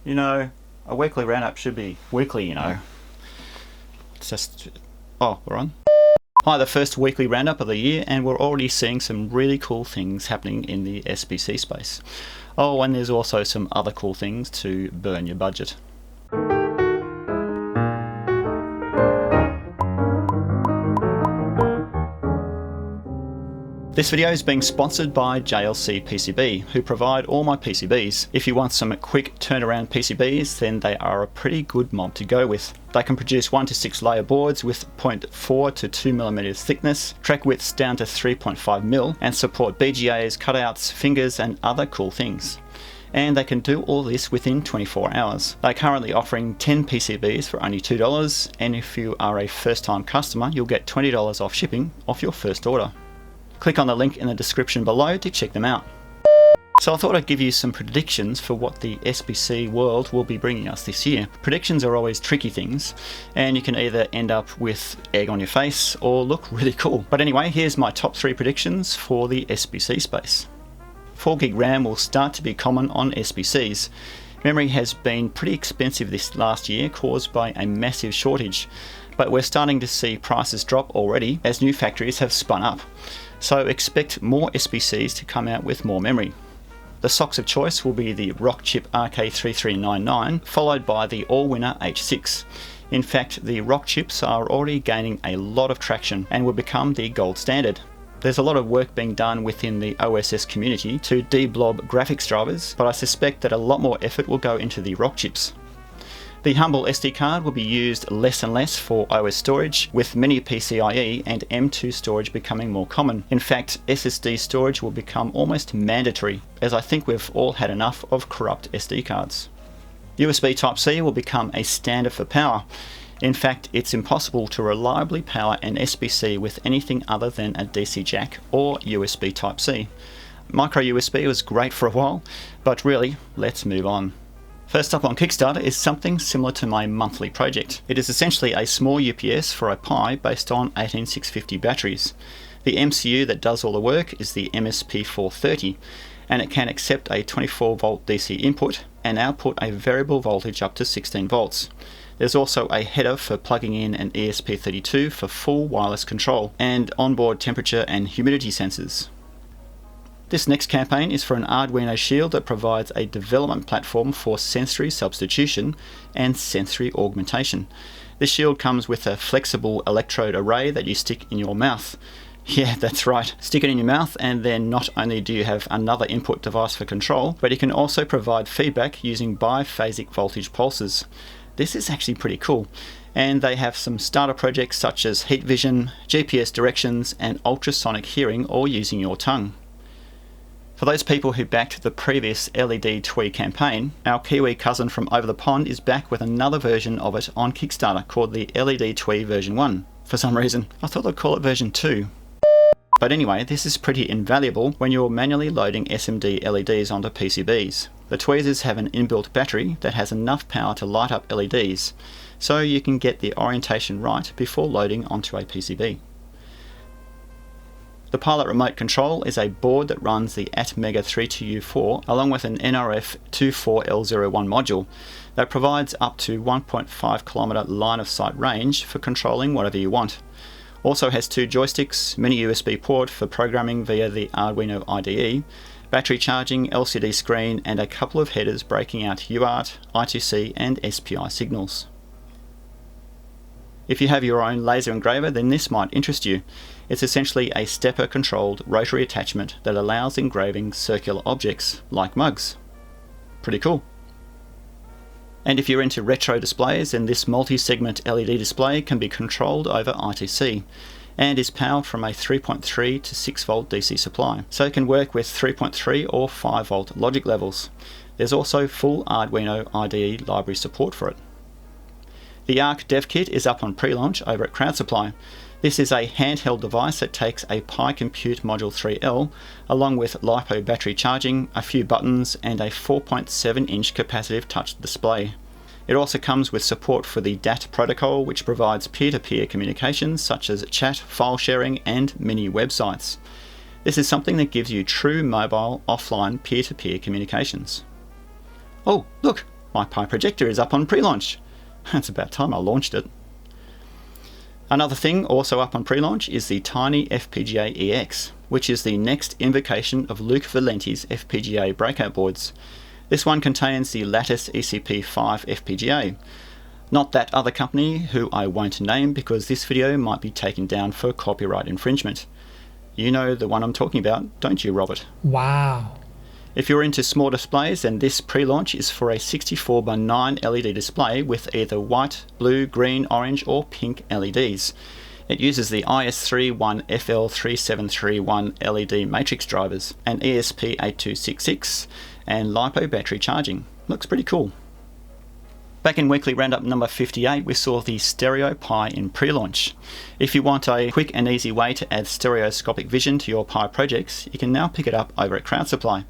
You know, a weekly roundup should be weekly, you know. It's just... Oh, we're on. Hi, the first weekly roundup of the year, and we're already seeing some really cool things happening in the SBC space. Oh, and there's also some other cool things to burn your budget. This video is being sponsored by JLC PCB, who provide all my PCBs. If you want some quick turnaround PCBs, then they are a pretty good mob to go with. They can produce 1 to 6 layer boards with 0.4 to 2mm thickness, track widths down to 3.5mm, and support BGAs, cutouts, fingers, and other cool things. And they can do all this within 24 hours. They're currently offering 10 PCBs for only $2, and if you are a first-time customer, you'll get $20 off shipping off your first order. Click on the link in the description below to check them out. So I thought I'd give you some predictions for what the SBC world will be bringing us this year. Predictions are always tricky things, and you can either end up with egg on your face or look really cool. But anyway, here's my top 3 predictions for the SBC space. 4GB RAM will start to be common on SBCs. Memory has been pretty expensive this last year, caused by a massive shortage, but we're starting to see prices drop already as new factories have spun up. So expect more SBCs to come out with more memory. The socks of choice will be the Rockchip RK3399, followed by the all-winner H6. In fact, the Rockchips are already gaining a lot of traction and will become the gold standard. There's a lot of work being done within the OSS community to de-blob graphics drivers, but I suspect that a lot more effort will go into the Rockchips. The humble SD card will be used less and less for OS storage, with mini PCIe and M2 storage becoming more common. In fact, SSD storage will become almost mandatory, as I think we've all had enough of corrupt SD cards. USB Type-C will become a standard for power. In fact, it's impossible to reliably power an SBC with anything other than a DC jack or USB Type-C. Micro USB was great for a while, but really, let's move on. First up on Kickstarter is something similar to my monthly project. It is essentially a small UPS for a Pi based on 18650 batteries. The MCU that does all the work is the MSP430, and it can accept a 24V DC input and output a variable voltage up to 16 volts. There's also a header for plugging in an ESP32 for full wireless control, and onboard temperature and humidity sensors. This next campaign is for an Arduino shield that provides a development platform for sensory substitution and sensory augmentation. This shield comes with a flexible electrode array that you stick in your mouth. Yeah, that's right. Stick it in your mouth, and then not only do you have another input device for control, but it can also provide feedback using biphasic voltage pulses. This is actually pretty cool, and they have some starter projects such as heat vision, GPS directions, and ultrasonic hearing, all using your tongue. For those people who backed the previous LED Twee campaign, our Kiwi cousin from over the pond is back with another version of it on Kickstarter called the LED Twee version 1. For some reason, I thought they'd call it version 2. But anyway, this is pretty invaluable when you're manually loading SMD LEDs onto PCBs. The tweezers have an inbuilt battery that has enough power to light up LEDs, so you can get the orientation right before loading onto a PCB. The Pilot Remote Control is a board that runs the Atmega 32U4 along with an NRF24L01 module that provides up to 1.5km line of sight range for controlling whatever you want. Also has 2 joysticks, mini USB port for programming via the Arduino IDE, battery charging, LCD screen, and a couple of headers breaking out UART, I2C and SPI signals. If you have your own laser engraver, then this might interest you. It's essentially a stepper-controlled rotary attachment that allows engraving circular objects, like mugs. Pretty cool. And if you're into retro displays, then this multi-segment LED display can be controlled over I2C, and is powered from a 3.3 to 6V DC supply, so it can work with 3.3 or 5V logic levels. There's also full Arduino IDE library support for it. The Ark Dev Kit is up on pre-launch over at Crowd Supply. This is a handheld device that takes a Pi Compute Module 3L along with LiPo battery charging, a few buttons, and a 4.7-inch capacitive touch display. It also comes with support for the DAT protocol, which provides peer-to-peer communications such as chat, file sharing, and mini websites. This is something that gives you true mobile, offline, peer-to-peer communications. Oh, look! My Pi projector is up on pre-launch. It's about time I launched it. Another thing also up on pre-launch is the TinyFPGA EX, which is the next invocation of Luke Valenti's FPGA breakout boards. This one contains the Lattice ECP5 FPGA. Not that other company who I won't name because this video might be taken down for copyright infringement. You know the one I'm talking about, don't you, Robert? Wow. If you're into small displays, then this pre-launch is for a 64x9 LED display with either white, blue, green, orange or pink LEDs. It uses the IS31FL3731 LED matrix drivers, an ESP8266 and LiPo battery charging. Looks pretty cool. Back in weekly roundup number 58, we saw the Stereo Pi in pre-launch. If you want a quick and easy way to add stereoscopic vision to your Pi projects, you can now pick it up over at Crowd Supply.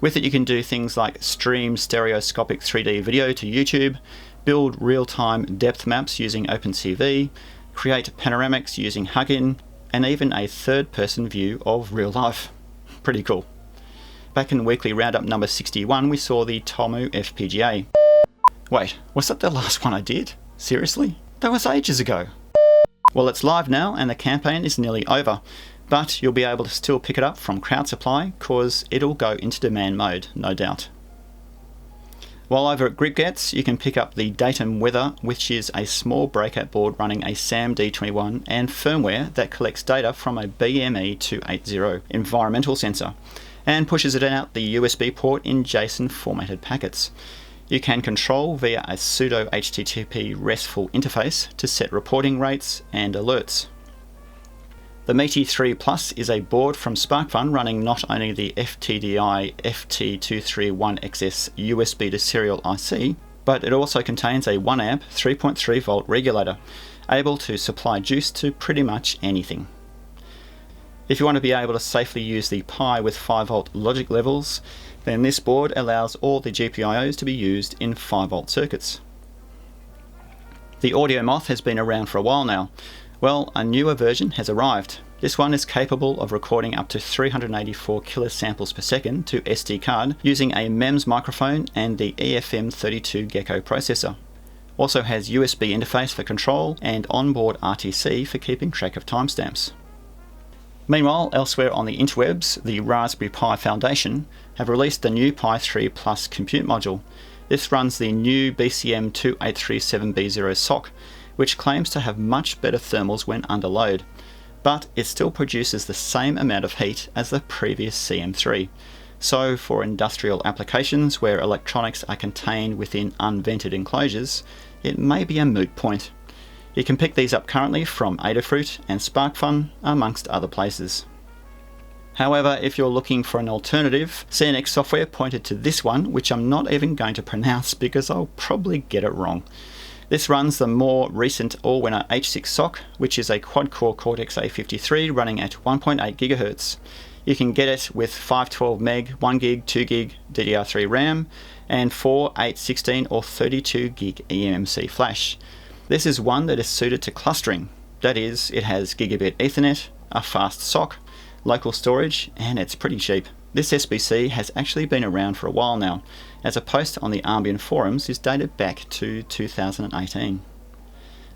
With it you can do things like stream stereoscopic 3D video to YouTube, build real-time depth maps using OpenCV, create panoramics using Huggin, and even a third-person view of real life. Pretty cool. Back in weekly roundup number 61, we saw the Tomu FPGA. Wait, was that the last one I did? Seriously? That was ages ago. Well, it's live now and the campaign is nearly over, but you'll be able to still pick it up from Crowd Supply cause it'll go into demand mode, no doubt. While over at GripGets, you can pick up the Datum Weather, which is a small breakout board running a SAM-D21 and firmware that collects data from a BME280 environmental sensor and pushes it out the USB port in JSON formatted packets. You can control via a pseudo HTTP RESTful interface to set reporting rates and alerts. The Meaty 3 Plus is a board from SparkFun running not only the FTDI FT231XS USB to serial IC, but it also contains a 1A 3.3 volt regulator, able to supply juice to pretty much anything. If you want to be able to safely use the Pi with 5 volt logic levels, then this board allows all the GPIOs to be used in 5 volt circuits. The Audio Moth has been around for a while now. Well, a newer version has arrived. This one is capable of recording up to 384 kilosamples per second to SD card using a MEMS microphone and the EFM32 Gecko processor. Also has USB interface for control and onboard RTC for keeping track of timestamps. Meanwhile, elsewhere on the interwebs, the Raspberry Pi Foundation have released the new Pi 3 Plus compute module. This runs the new BCM2837B0 SoC, which claims to have much better thermals when under load, but it still produces the same amount of heat as the previous CM3. So for industrial applications where electronics are contained within unvented enclosures, it may be a moot point. You can pick these up currently from Adafruit and SparkFun, amongst other places. However, if you're looking for an alternative, CNX Software pointed to this one, which I'm not even going to pronounce because I'll probably get it wrong. This runs the more recent All-Winner H6 SoC, which is a quad-core Cortex-A53 running at 1.8 GHz. You can get it with 512 meg, 1 gig, 2 gig DDR3 RAM, and 4, 8, 16 or 32 gig eMMC flash. This is one that is suited to clustering. That is, it has gigabit Ethernet, a fast SoC, local storage, and it's pretty cheap. This SBC has actually been around for a while now, as a post on the Armbian forums is dated back to 2018.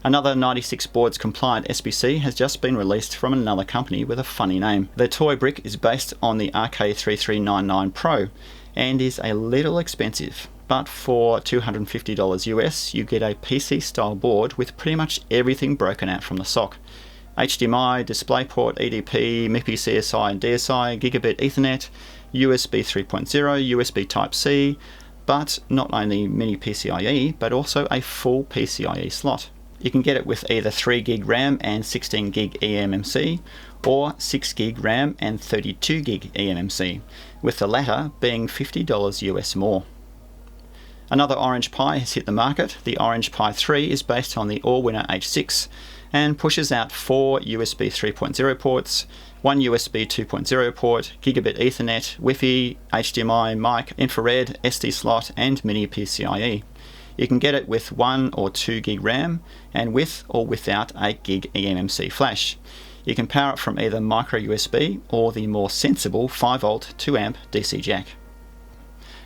Another 96 boards compliant SBC has just been released from another company with a funny name. The toy brick is based on the RK3399 Pro and is a little expensive. But for $250 US, you get a PC style board with pretty much everything broken out from the SoC. HDMI, DisplayPort, EDP, MIPI CSI and DSI, Gigabit Ethernet, USB 3.0, USB Type-C, but not only mini PCIe, but also a full PCIe slot. You can get it with either 3 gig RAM and 16 gig eMMC, or 6 gig RAM and 32 gig eMMC, with the latter being $50 US more. Another Orange Pi has hit the market. The Orange Pi 3 is based on the All-Winner H6 and pushes out 4 USB 3.0 ports, 1 USB 2.0 port, Gigabit Ethernet, Wi-Fi, HDMI, mic, infrared, SD slot and mini PCIe. You can get it with 1 or 2 gig RAM and with or without 8 gig eMMC flash. You can power it from either micro USB or the more sensible 5 volt 2 amp DC jack.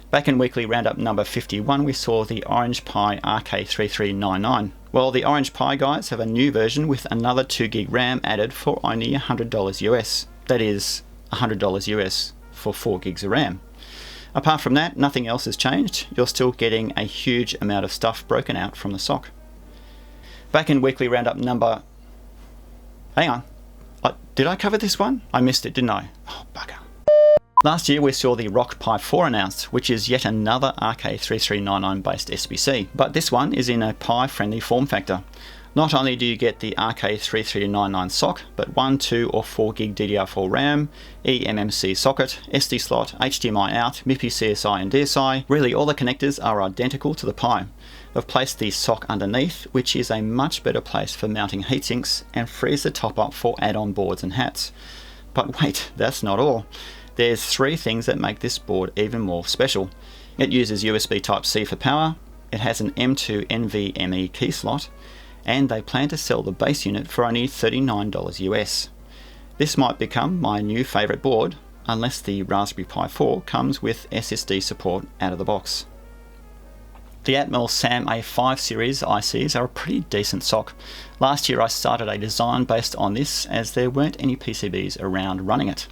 Back in weekly roundup number 51, we saw the Orange Pi RK3399. Well, the Orange Pi guys have a new version with another 2GB RAM added for only $100 US. That is $100 US for 4GB of RAM. Apart from that, nothing else has changed. You're still getting a huge amount of stuff broken out from the sock. Back in weekly roundup number... Hang on. Did I cover this one? I missed it, didn't I? Oh, bugger. Last year we saw the Rock Pi 4 announced, which is yet another RK3399 based SBC, but this one is in a Pi friendly form factor. Not only do you get the RK3399 sock, but 1, 2 or 4GB DDR4 RAM, eMMC socket, SD slot, HDMI out, MIPI CSI and DSI. Really all the connectors are identical to the Pi. I've placed the sock underneath, which is a much better place for mounting heatsinks and frees the top up for add-on boards and hats. But wait, that's not all. There's 3 things that make this board even more special. It uses USB Type-C for power, it has an M2 NVMe key slot, and they plan to sell the base unit for only $39 US. This might become my new favourite board, unless the Raspberry Pi 4 comes with SSD support out of the box. The Atmel SAM A5 series ICs are a pretty decent sock. Last year I started a design based on this as there weren't any PCBs around running it.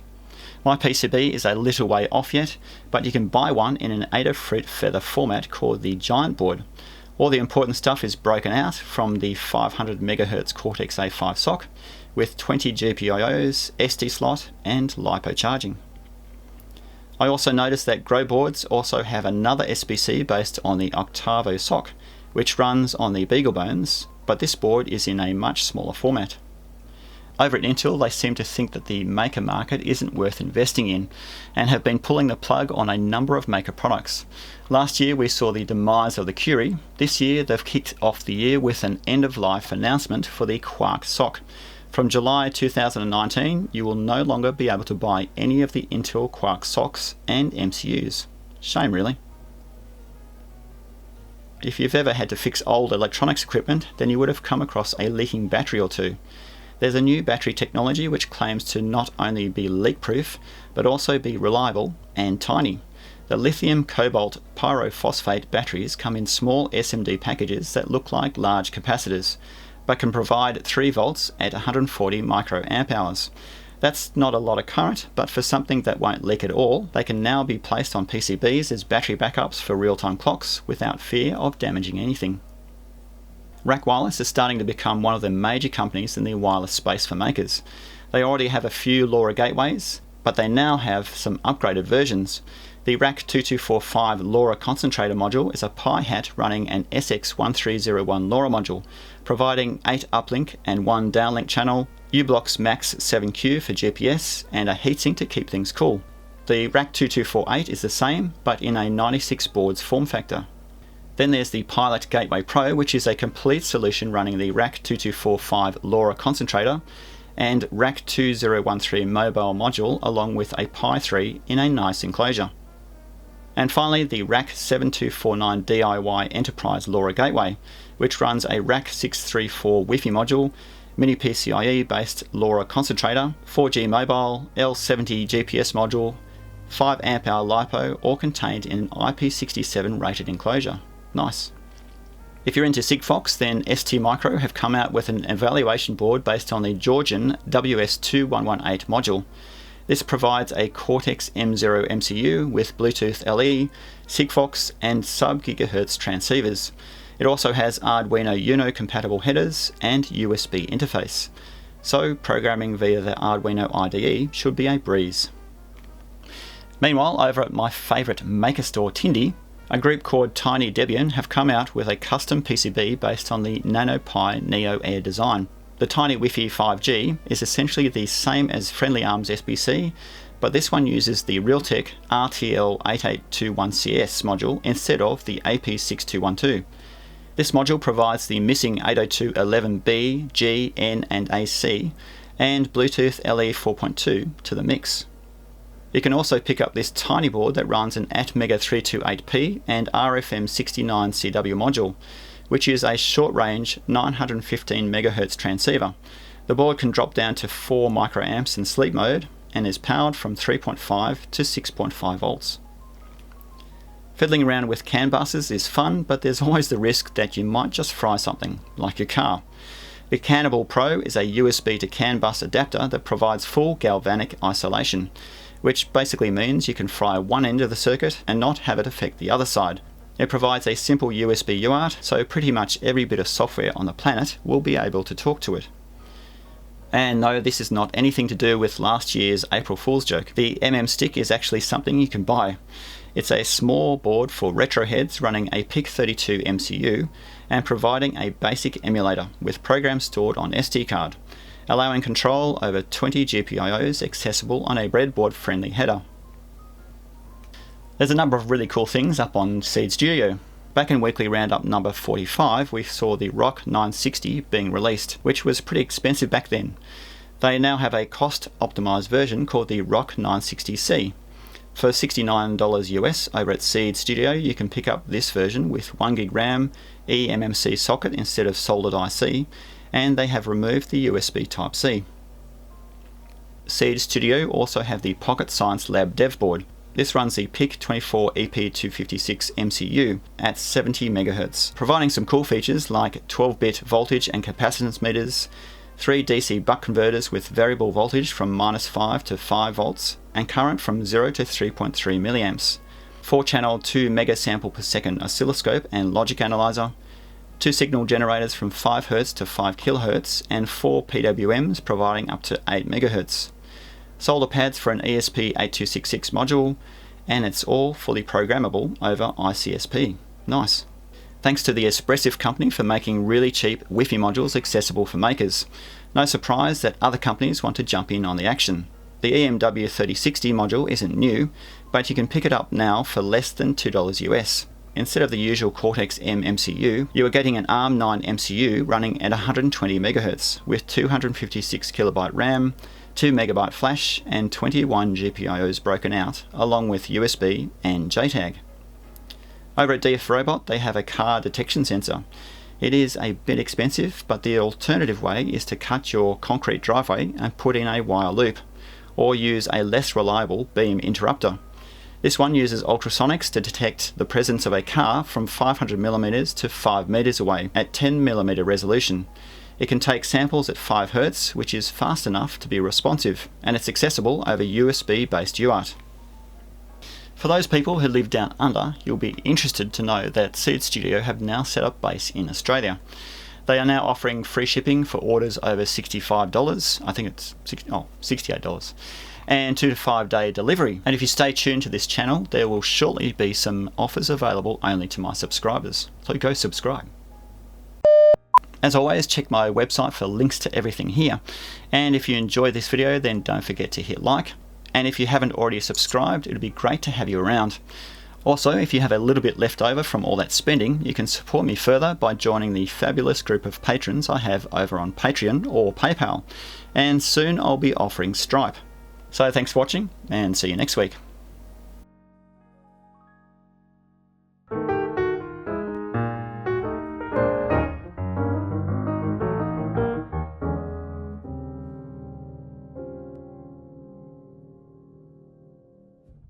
My PCB is a little way off yet, but you can buy one in an Adafruit feather format called the Giant board. All the important stuff is broken out from the 500 MHz Cortex A5 sock with 20 GPIOs, SD slot and LiPo charging. I also noticed that Grow boards also have another SBC based on the Octavo sock, which runs on the BeagleBones, but this board is in a much smaller format. Over at Intel, they seem to think that the maker market isn't worth investing in and have been pulling the plug on a number of maker products. Last year we saw the demise of the Curie. This year they've kicked off the year with an end-of-life announcement for the Quark sock. From July 2019, you will no longer be able to buy any of the Intel Quark socks and MCUs. Shame really. If you've ever had to fix old electronics equipment, then you would have come across a leaking battery or two. There's a new battery technology which claims to not only be leak-proof, but also be reliable and tiny. The lithium cobalt pyrophosphate batteries come in small SMD packages that look like large capacitors, but can provide 3 volts at 140 microamp hours. That's not a lot of current, but for something that won't leak at all, they can now be placed on PCBs as battery backups for real-time clocks without fear of damaging anything. Rack Wireless is starting to become one of the major companies in the wireless space for makers. They already have a few LoRa gateways, but they now have some upgraded versions. The Rack 2245 LoRa concentrator module is a Pi hat running an SX1301 LoRa module, providing 8 uplink and 1 downlink channel, U-Blox Max 7Q for GPS, and a heatsink to keep things cool. The Rack 2248 is the same, but in a 96 boards form factor. Then there's the Pilot Gateway Pro, which is a complete solution running the Rack 2245 LoRa concentrator and Rack 2013 mobile module along with a Pi 3 in a nice enclosure. And finally the Rack 7249 DIY Enterprise LoRa Gateway, which runs a Rack 634 Wi-Fi module, mini PCIe based LoRa concentrator, 4G mobile, L70 GPS module, 5 amp hour LiPo, all contained in an IP67 rated enclosure. Nice. If you're into Sigfox, then STMicro have come out with an evaluation board based on the Georgian WS2118 module. This provides a Cortex M0 MCU with Bluetooth LE, Sigfox and sub-gigahertz transceivers. It also has Arduino Uno compatible headers and USB interface. So programming via the Arduino IDE should be a breeze. Meanwhile, over at my favourite maker store Tindy, a group called Tiny Debian have come out with a custom PCB based on the NanoPi Neo Air design. The Tiny Wi-Fi 5G is essentially the same as Friendly Arms SBC, but this one uses the Realtek RTL8821CS module instead of the AP6212. This module provides the missing 802.11b, G, N and AC and Bluetooth LE 4.2 to the mix. You can also pick up this tiny board that runs an Atmega 328p and RFM69CW module, which is a short-range 915 MHz transceiver. The board can drop down to 4 microamps in sleep mode and is powered from 3.5 to 6.5 volts. Fiddling around with CAN buses is fun, but there's always the risk that you might just fry something, like your car. The Cannibal Pro is a USB to CAN bus adapter that provides full galvanic isolation, which basically means you can fry one end of the circuit and not have it affect the other side. It provides a simple USB UART, so pretty much every bit of software on the planet will be able to talk to it. And no, this is not anything to do with last year's April Fool's joke. The Stick is actually something you can buy. It's a small board for retro heads running a PIC32 MCU and providing a basic emulator with programs stored on SD card, allowing control over 20 GPIOs accessible on a breadboard-friendly header. There's a number of really cool things up on Seed Studio. Back in Weekly Roundup number 45, we saw the Rock 960 being released, which was pretty expensive back then. They now have a cost-optimized version called the Rock 960C. For $69 US over at Seed Studio, you can pick up this version with 1GB RAM, eMMC socket instead of soldered IC, and they have removed the USB Type-C. Seed Studio also have the Pocket Science Lab dev board. This runs the PIC24EP256 MCU at 70 MHz, providing some cool features like 12-bit voltage and capacitance meters, 3 DC buck converters with variable voltage from -5 to 5 volts, and current from 0 to 3.3 milliamps, 4-channel 2 megasample per second oscilloscope and logic analyzer, 2 signal generators from 5 Hz to 5 kHz, and 4 PWMs providing up to 8 MHz. Solder pads for an ESP8266 module, and it's all fully programmable over ICSP. Nice. Thanks to the Espressif company for making really cheap Wi-Fi modules accessible for makers. No surprise that other companies want to jump in on the action. The EMW3060 module isn't new, but you can pick it up now for less than $2 US. Instead of the usual Cortex-M MCU, you are getting an ARM9 MCU running at 120 MHz with 256KB RAM, 2MB flash, and 21 GPIOs broken out, along with USB and JTAG. Over at DF Robot, they have a car detection sensor. It is a bit expensive, but the alternative way is to cut your concrete driveway and put in a wire loop, or use a less reliable beam interrupter. This one uses ultrasonics to detect the presence of a car from 500mm to 5 meters away at 10mm resolution. It can take samples at 5 Hz, which is fast enough to be responsive, and it's accessible over USB-based UART. For those people who live down under, you'll be interested to know that Seed Studio have now set up base in Australia. They are now offering free shipping for orders over $65, I think it's $68, and 2 to 5 day delivery. And if you stay tuned to this channel, there will shortly be some offers available only to my subscribers, so go subscribe. As always, check my website for links to everything here. And if you enjoyed this video, then don't forget to hit like. And if you haven't already subscribed, it'd be great to have you around. Also, if you have a little bit left over from all that spending, you can support me further by joining the fabulous group of patrons I have over on Patreon or PayPal. And soon I'll be offering Stripe. So thanks for watching, and see you next week.